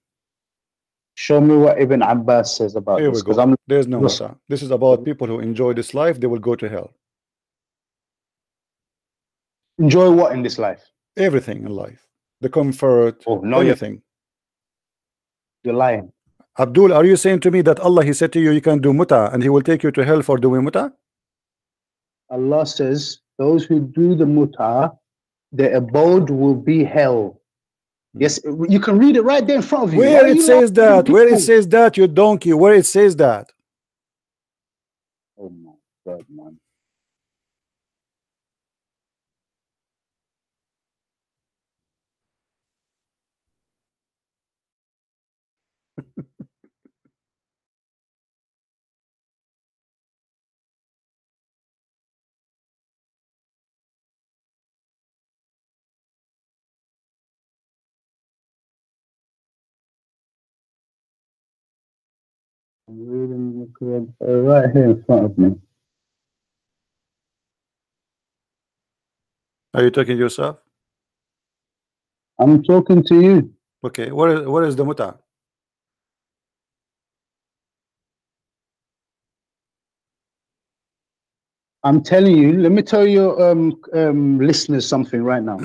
Show me what Ibn Abbas says about Here this. we go. There's no matter. This is about people who enjoy this life. They will go to hell. Enjoy what in this life? Everything in life. The comfort. Oh, no, anything. You're lying. Abdul, are you saying to me that Allah, he said to you, you can do muta and he will take you to hell for doing muta? Allah says those who do the muta, their abode will be hell. Yes, you can read it right there in front of you. Where it says that? Where it says that, you donkey? Where it says that? Oh my God, man. I'm reading the Quran right here in front of me. Are you talking to yourself? I'm talking to you. Okay, what is the muta? I'm telling you, let me tell your listeners something right now.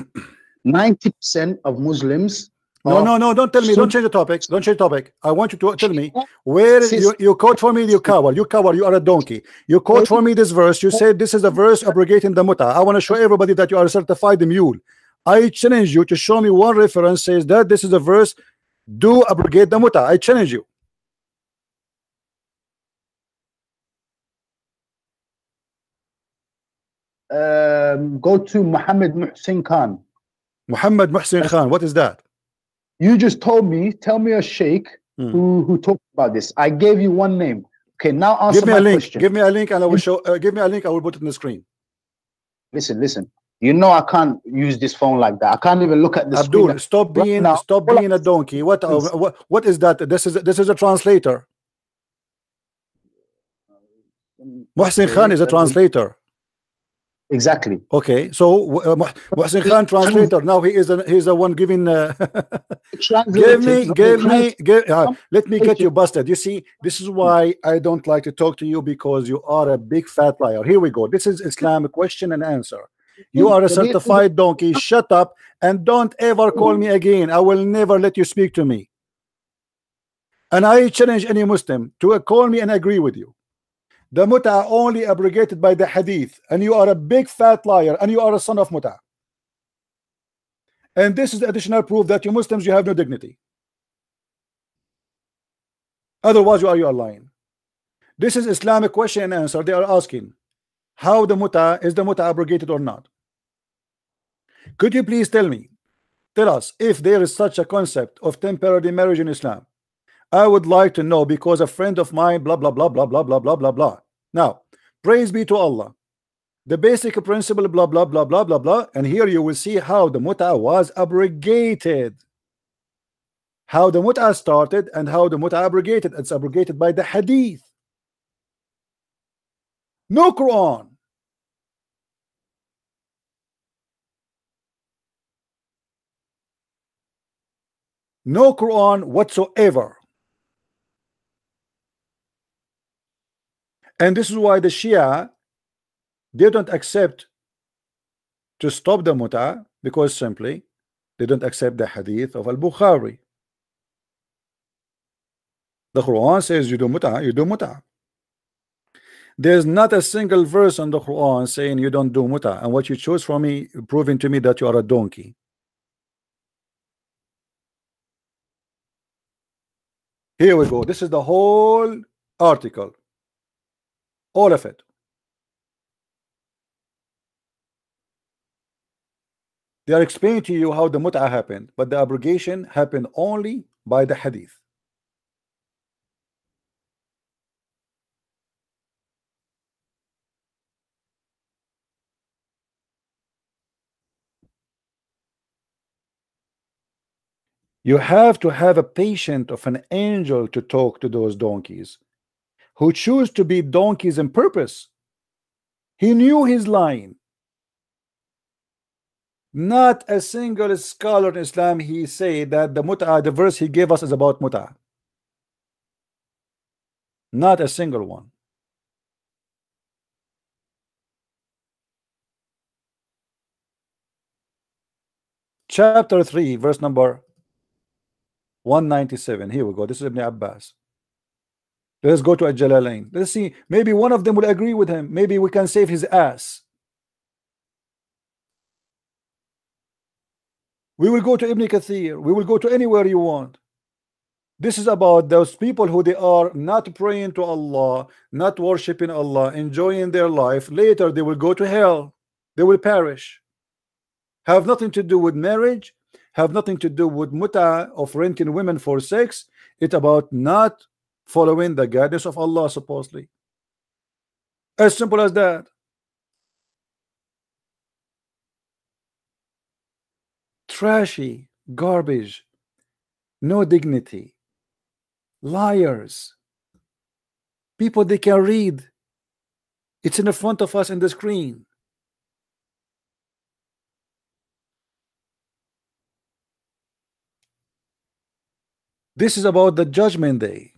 90% of Muslims. No, don't tell me. Don't change the topic. Don't change the topic. I want you to tell me where you quote for me. You coward. You coward. You are a donkey. You quote for me this verse. You said this is a verse abrogating the muta. I want to show everybody that you are a certified mule. I challenge you to show me one reference says that this is a verse do abrogate the muta. I challenge you. Go to Muhammad Muhsin Khan. Muhammad Muhsin Khan. What is that? You just told me. Tell me a sheikh who talked about this. I gave you one name. Okay, now answer my question. Give me a link, and I will show. Give me a link. I will put it on the screen. Listen. You know I can't use this phone like that. I can't even look at the Abdul, screen. stop being a donkey. What is that? This is a translator. Muhsin Khan is a translator. Exactly. Okay, so Muhsin Khan translator. Now he's the one giving. Let me get you busted. You see, this is why I don't like to talk to you, because you are a big fat liar. Here we go. This is Islam question and answer. You are a certified donkey. Shut up and don't ever call me again. I will never let you speak to me. And I challenge any Muslim to call me and agree with you. The muta only abrogated by the hadith, and you are a big fat liar, and you are a son of muta. And this is additional proof that you Muslims, you have no dignity. Otherwise, you are lying. This is Islamic question and answer. They are asking how the muta is the muta abrogated or not. Could you please tell us if there is such a concept of temporary marriage in Islam? I would like to know, because a friend of mine blah blah blah blah blah blah blah blah blah. Now, praise be to Allah. The basic principle blah blah blah blah blah blah, and here you will see how the muta was abrogated. How the muta started and how the muta abrogated. It's abrogated by the hadith. No Quran. No Quran whatsoever. And this is why the Shia, they don't accept to stop the muta, because simply they don't accept the hadith of al-Bukhari. The Quran says you do muta, you do muta. There's not a single verse on the Quran saying you don't do muta, and what you chose from me proving to me that you are a donkey. Here we go. This is the whole article, all of it. They are explaining to you how the muta happened, but the abrogation happened only by the hadith. You have to have a patient of an angel to talk to those donkeys who choose to be donkeys on purpose. He knew he's lying. Not a single scholar in Islam he said that the muta, the verse he gave us, is about muta. Not a single one. Chapter 3, verse number 197. Here we go. This is Ibn Abbas. Let's go to Al-Jalalain. Let's see. Maybe one of them will agree with him. Maybe we can save his ass. We will go to Ibn Kathir. We will go to anywhere you want. This is about those people who they are not praying to Allah, not worshiping Allah, enjoying their life. Later they will go to hell. They will perish. Have nothing to do with marriage, have nothing to do with muta of renting women for sex. It's about not following the guidance of Allah, supposedly. As simple as that. Trashy, garbage, no dignity, liars. People, they can read. It's in the front of us in the screen. This is about the judgment day.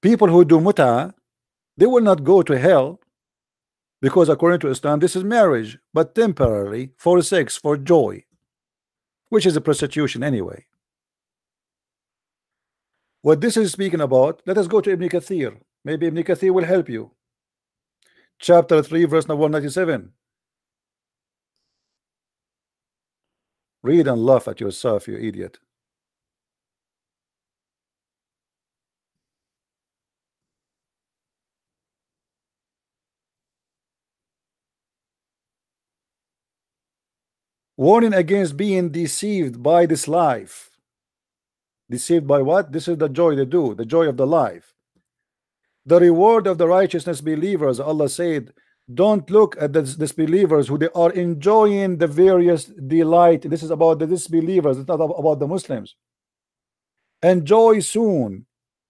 People who do muta, they will not go to hell, because according to Islam this is marriage, but temporarily, for sex, for joy, which is a prostitution anyway. What this is speaking about, let us go to Ibn Kathir. Maybe Ibn Kathir will help you. Chapter 3 verse number 197. Read and laugh at yourself, you idiot. Warning against being deceived by this life. Deceived by what? This is the joy they do, the joy of the life. The reward of the righteousness believers, Allah said, don't look at the disbelievers who they are enjoying the various delight. This is about the disbelievers, it's not about the Muslims. Enjoy soon.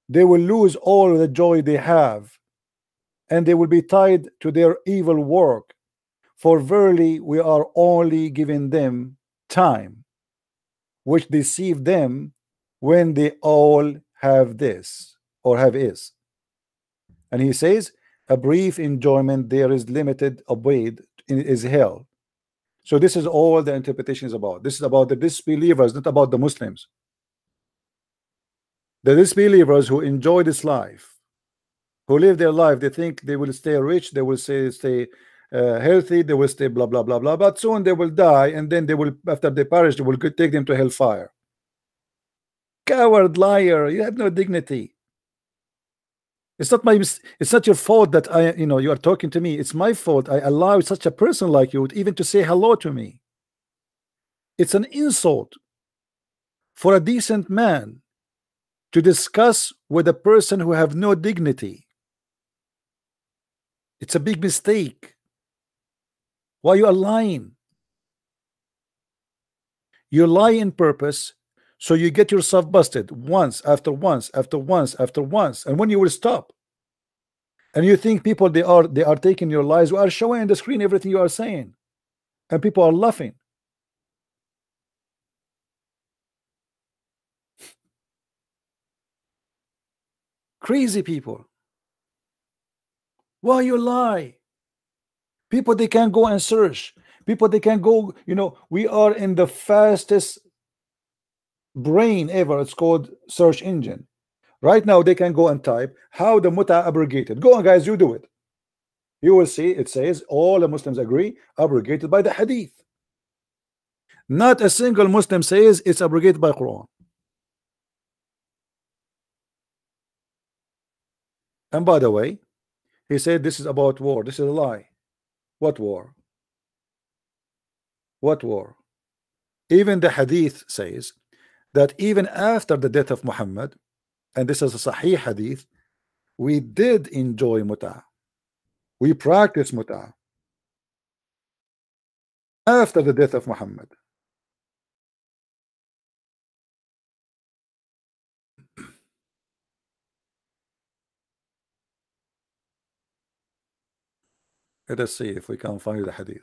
They will lose all the joy they have, and they will be tied to their evil work. For verily we are only giving them time, which deceive them when they all have this, or have is. And he says, a brief enjoyment there is limited obeyed is hell. So this is all the interpretation is about. This is about the disbelievers, not about the Muslims. The disbelievers who enjoy this life, who live their life, they think they will stay rich, they will stay healthy, they will stay blah blah blah blah, but soon they will die, and then they will, after they perish, they will take them to hellfire. Coward, liar, you have no dignity. It's not your fault that you are talking to me. It's my fault I allow such a person like you even to say hello to me. It's an insult for a decent man to discuss with a person who have no dignity. It's a big mistake. Why you are lying? You lie in purpose, so you get yourself busted once after once after once after once, and when you will stop? And you think people they are taking your lies? We are showing on the screen everything you are saying, and people are laughing. Crazy people. Why you lie? People, they can go and search. People, they can go, we are in the fastest brain ever. It's called search engine. Right now they can go and type how the muta abrogated. Go on, guys, you do it. You will see it says all the Muslims agree abrogated by the Hadith. Not a single Muslim says it's abrogated by Qur'an. And by the way, he said this is about war. This is a lie. What war? What war? Even the Hadith says that even after the death of Muhammad, and this is a Sahih Hadith, we did enjoy muta. We practiced muta after the death of Muhammad. Let us see if we can find the Hadith.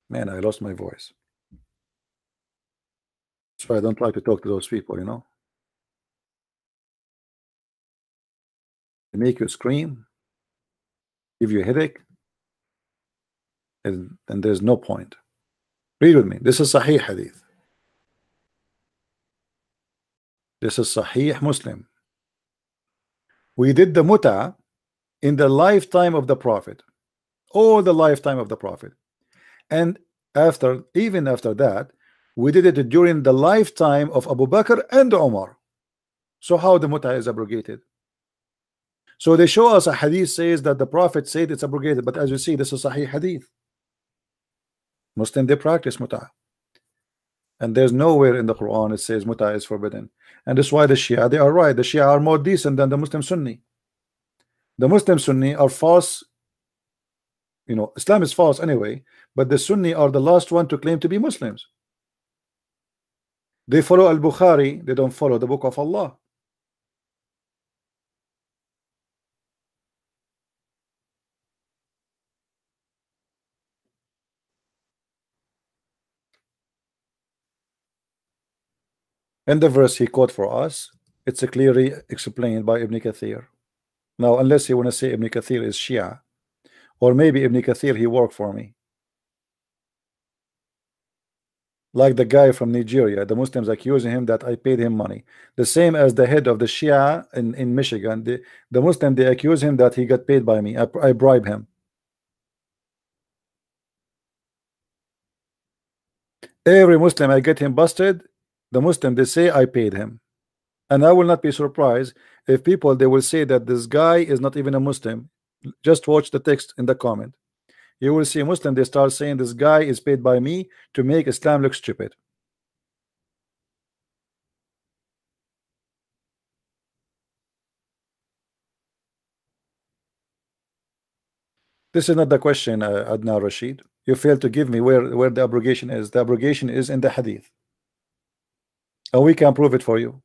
Man, I lost my voice. So I don't like to talk to those people, They make you scream, give you a headache, and there's no point. Read with me. This is Sahih Hadith. This is Sahih Muslim. We did the muta in the lifetime of the Prophet, all the lifetime of the Prophet, and even after that, we did it during the lifetime of Abu Bakr and Umar. So how the muta is abrogated? So they show us a hadith says that the Prophet said it's abrogated, but as you see, this is Sahih Hadith. Muslim, they practice muta, and there's nowhere in the Quran it says muta is forbidden. And that's why the Shia, they are right. The Shia are more decent than the Muslim Sunni. The Muslim Sunni are false. Islam is false anyway, but the Sunni are the last one to claim to be Muslims. They follow Al-Bukhari, they don't follow the book of Allah. In the verse he quote for us, it's clearly explained by Ibn Kathir. Now, unless you want to say Ibn Kathir is Shia, or maybe Ibn Kathir he worked for me, like the guy from Nigeria, the Muslims accusing him that I paid him money. The same as the head of the Shia in Michigan, the Muslim, they accuse him that he got paid by me. I bribe him. Every Muslim I get him busted, the Muslim they say I paid him. And I will not be surprised if people they will say that this guy is not even a Muslim. Just watch the text in the comment. You will see Muslim they start saying this guy is paid by me to make Islam look stupid. This is not the question, Adnan Rashid. You failed to give me where the abrogation is. The abrogation is in the Hadith, and we can prove it for you.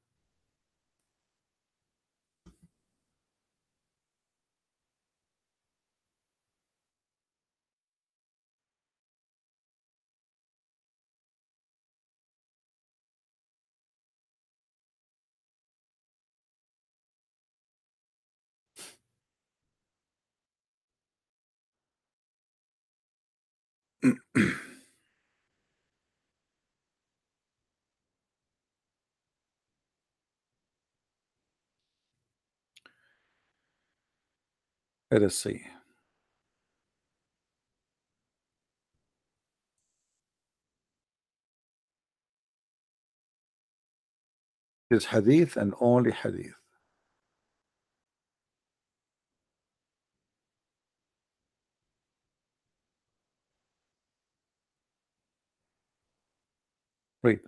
Let us see. It's Hadith and only Hadith. Read.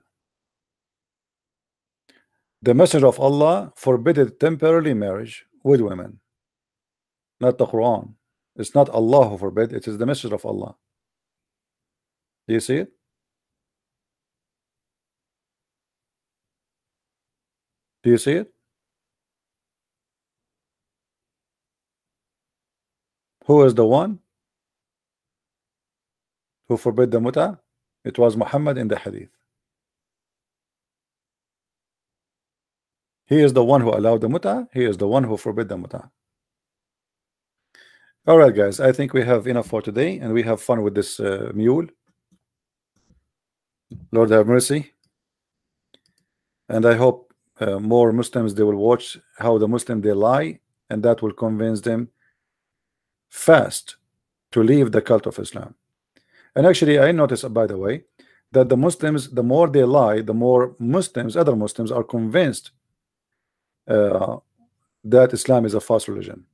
The Messenger of Allah forbade temporarily marriage with women. Not the Quran. It's not Allah who forbid, it is the Messenger of Allah. Do you see it? Do you see it? Who is the one who forbid the mut'ah? It was Muhammad in the Hadith. He is the one who allowed the mut'ah. He is the one who forbid the mut'ah. All right, guys, I think we have enough for today, and we have fun with this mule. Lord have mercy. And I hope more Muslims they will watch how the Muslim they lie, and that will convince them fast to leave the cult of Islam. And actually, I noticed, by the way, that the Muslims, the more they lie, the more Muslims, other Muslims, are convinced that Islam is a false religion.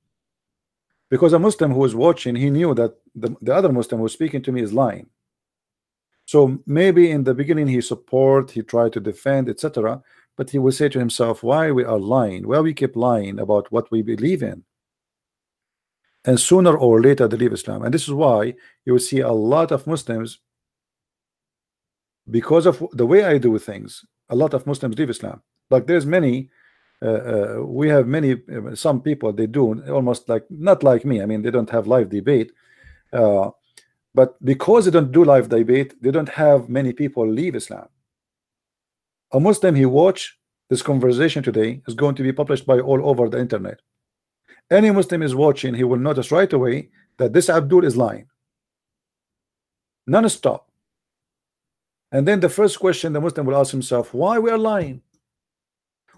Because a Muslim who was watching, he knew that the other Muslim who was speaking to me is lying. So maybe in the beginning he tried to defend, etc. But he will say to himself, why we are lying? Why we keep lying about what we believe in? And sooner or later they leave Islam. And this is why you will see a lot of Muslims, because of the way I do things, a lot of Muslims leave Islam. Like there's many we have many some people they do almost like, not like me, I mean they don't have live debate, but because they don't do live debate, they don't have many people leave Islam. A Muslim he watch this conversation today is going to be published by all over the internet. Any Muslim is watching, he will notice right away that this Abdul is lying non-stop. And then the first question the Muslim will ask himself, why we are lying?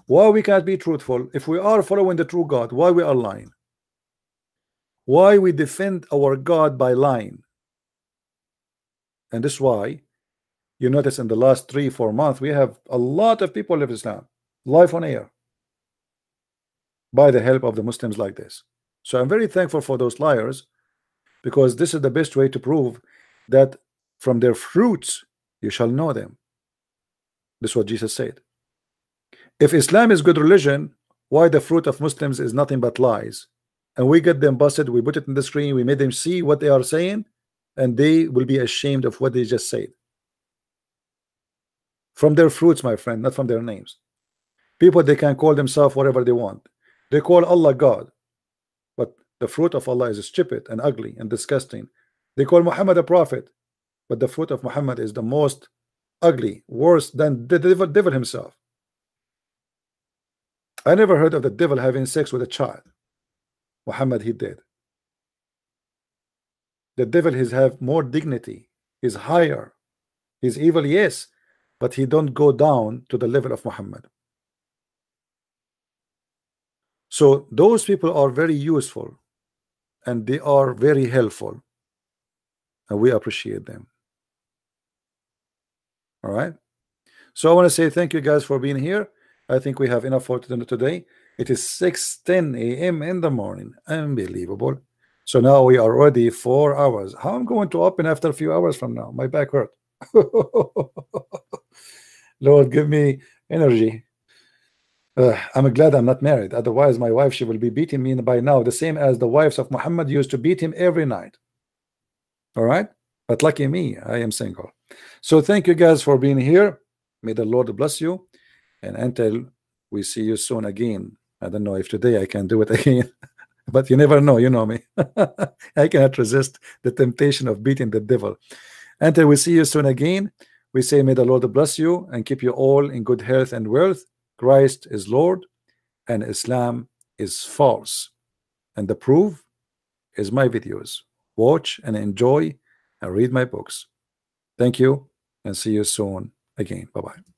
Why we can't be truthful? If we are following the true God, why we are lying? Why we defend our God by lying? And this is why you notice in the last 3-4 months we have a lot of people leave Islam live on air by the help of the Muslims like this. So I'm very thankful for those liars, because this is the best way to prove that from their fruits you shall know them. This is what Jesus said. If Islam is good religion, why the fruit of Muslims is nothing but lies? And we get them busted, we put it in the screen, we made them see what they are saying, and they will be ashamed of what they just said. From their fruits, my friend, not from their names. People, they can call themselves whatever they want. They call Allah God, but the fruit of Allah is stupid and ugly and disgusting. They call Muhammad a prophet, but the fruit of Muhammad is the most ugly, worse than the devil himself. I never heard of the devil having sex with a child. Muhammad, he did. The devil is have more dignity, is higher, he's evil, yes, but he don't go down to the level of Muhammad. So those people are very useful and they are very helpful, and we appreciate them. All right, so I want to say thank you guys for being here. I think we have enough for today. It is 6:10 a.m. in the morning. Unbelievable. So now we are already 4 hours. How I'm going to open after a few hours from now? My back hurt. Lord, give me energy. I'm glad I'm not married. Otherwise, my wife, she will be beating me by now, the same as the wives of Muhammad used to beat him every night. All right, but lucky me, I am single. So thank you guys for being here. May the Lord bless you, and until we see you soon again. I don't know if today I can do it again, but you never know. You know me. I cannot resist the temptation of beating the devil. Until we see you soon again, we say may the Lord bless you and keep you all in good health and wealth. Christ is Lord and Islam is false, and the proof is my videos. Watch and enjoy and read my books. Thank you, and see you soon again. Bye-bye.